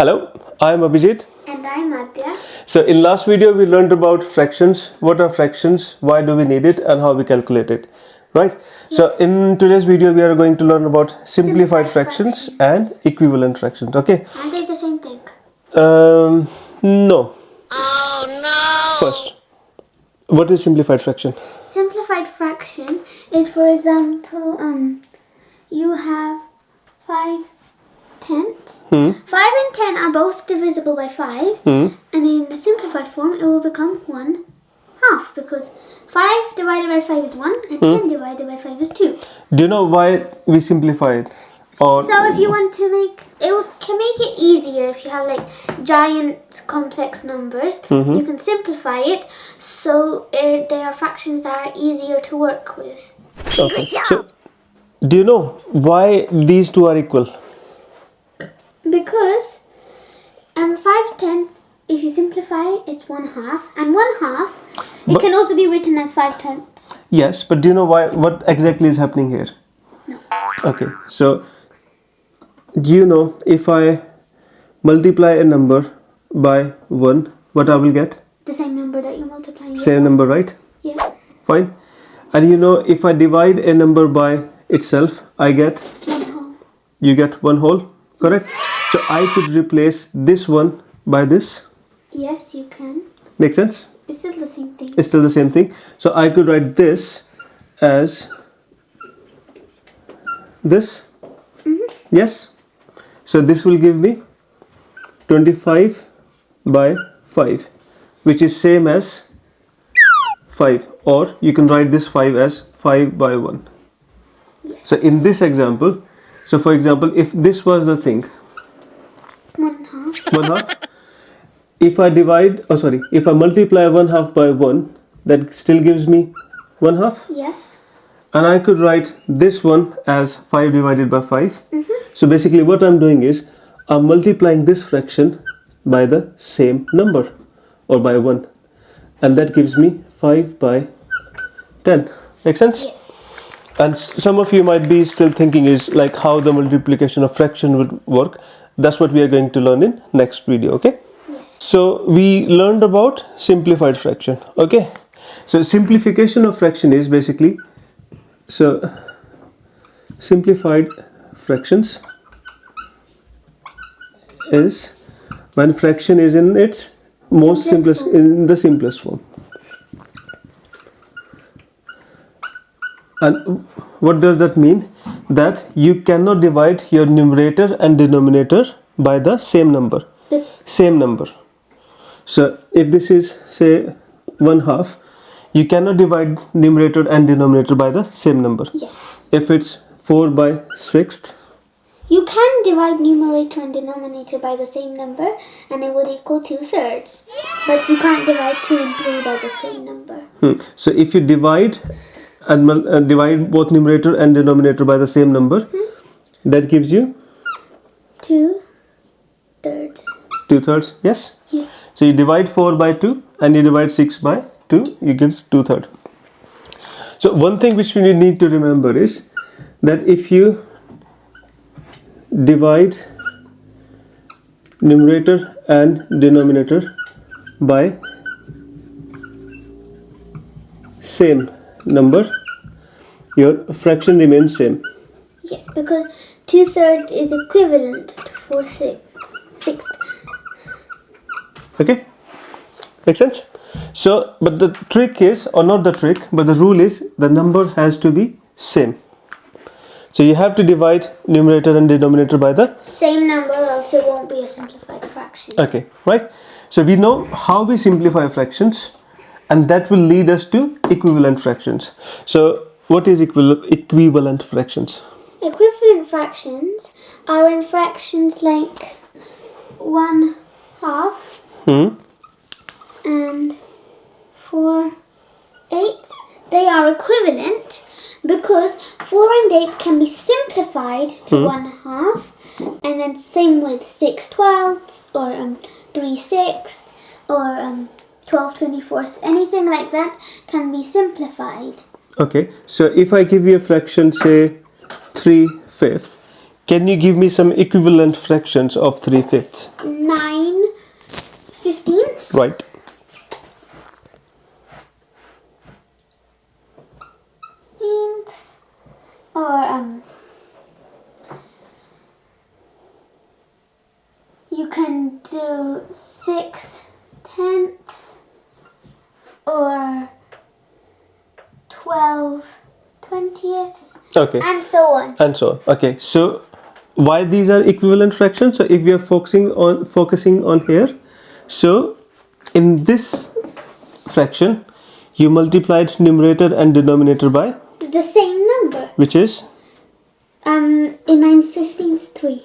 Hello, I am Abhijit. And I'm Adya. So in last video we learned about fractions. What are fractions? Why do we need it? And how we calculate it. Right? Yes. So in today's video we are going to learn about simplified fractions and equivalent fractions. Okay? Aren't they the same thing? No. Oh no! First, what is simplified fraction? Simplified fraction is, for example, you have 5 tenths. 5 and 10 are both divisible by 5, and in the simplified form it will become 1 half, because 5 divided by 5 is 1 and 10 divided by 5 is 2. Do you know why we simplify it? Or So if you want to make can make it easier if you have like giant complex numbers, you can simplify it so they are fractions that are easier to work with. okay. So do you know why these two are equal? Because 5 tenths, if you simplify it, it's 1 half, and 1 half it can also be written as 5 tenths. Yes, but do you know why? What exactly is happening here? No. Okay, so do you know if I multiply a number by 1, what I will get? The same number that you're multiplying. Same number, right? Yeah. Fine. And you know if I divide a number by itself, I get? 1 whole. You get 1 whole, correct? So I could replace this one by this. Yes, you can. Make sense? It's still the same thing. It's still the same thing. So I could write this as this. Yes. So this will give me 25 by 5, which is same as 5, or you can write this 5 as 5 by 1. Yes. So in this example, so for example, if this was the thing, 1 half. 1 half, if I multiply 1 half by 1, that still gives me 1 half. Yes. And I could write this one as 5 divided by 5. So basically what I'm doing is I'm multiplying this fraction by the same number, or by 1, and that gives me 5 by 10. Make sense? Yes. And some of you might be still thinking is like how the multiplication of fraction would work. That's what we are going to learn in next video. Okay? Yes. So we learned about simplified fraction. Okay? So simplification of fraction is basically, so simplified fractions is when fraction is in its most simplest in the simplest form. And what does that mean? That you cannot divide your numerator and denominator by the same number. Same number. So if this is say 1 half, you cannot divide numerator and denominator by the same number. Yes. If it's 4 by 6th, You can divide numerator and denominator by the same number and it would equal 2/3. But you can't divide 2 and 3 by the same number. So if you divide and divide both numerator and denominator by the same number, that gives you 2/3. 2/3. Yes. Yes. So you divide 4 by 2 and you divide 6 by 2, it gives 2/3. So one thing which we need to remember is that if you divide numerator and denominator by same number, your fraction remains same. Yes, because 2/3 is equivalent to 4/6. Okay? Make sense? So, but the trick is, or not the trick, but the rule is the number has to be same. So you have to divide numerator and denominator by the Same number, else it won't be a simplified fraction. okay, right? So we know how we simplify fractions, and that will lead us to equivalent fractions. So what is equivalent fractions? Equivalent fractions are when fractions like 1 half and 4/8, they are equivalent because 4 and 8 can be simplified to 1 half, and then same with 6/12 or 3/6 or 12/24, anything like that can be simplified. Okay, so if I give you a fraction, say 3/5, Can you give me some equivalent fractions of 3/5? 9/15. Right. Or you can do 6/10 or 12/20, Okay. and so on. And so on. Okay. So why these are equivalent fractions? So if we are focusing on here, so in this fraction, you multiplied numerator and denominator by The same number. which is In 9/15 3.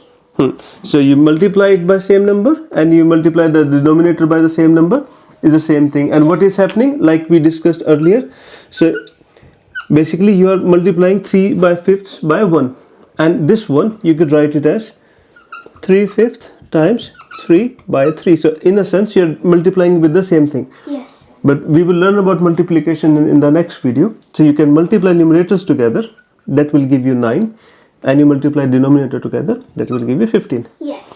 So you multiply it by same number and you multiply the denominator by the same number is the same thing. And what is happening, like we discussed earlier, so basically you are multiplying 3/5 by 1, and this one you could write it as 3/5 times 3/3. So in a sense you are multiplying with the same thing. Yes. But we will learn about multiplication in the next video. So you can multiply numerators together, that will give you 9, and you multiply denominator together, that will give you 15. Yes.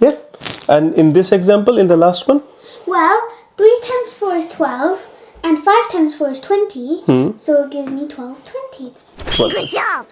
Yeah. And in this example, in the last one, Well, 3 times 4 is 12, and 5 times 4 is 20, so it gives me 12/20. well, Good job!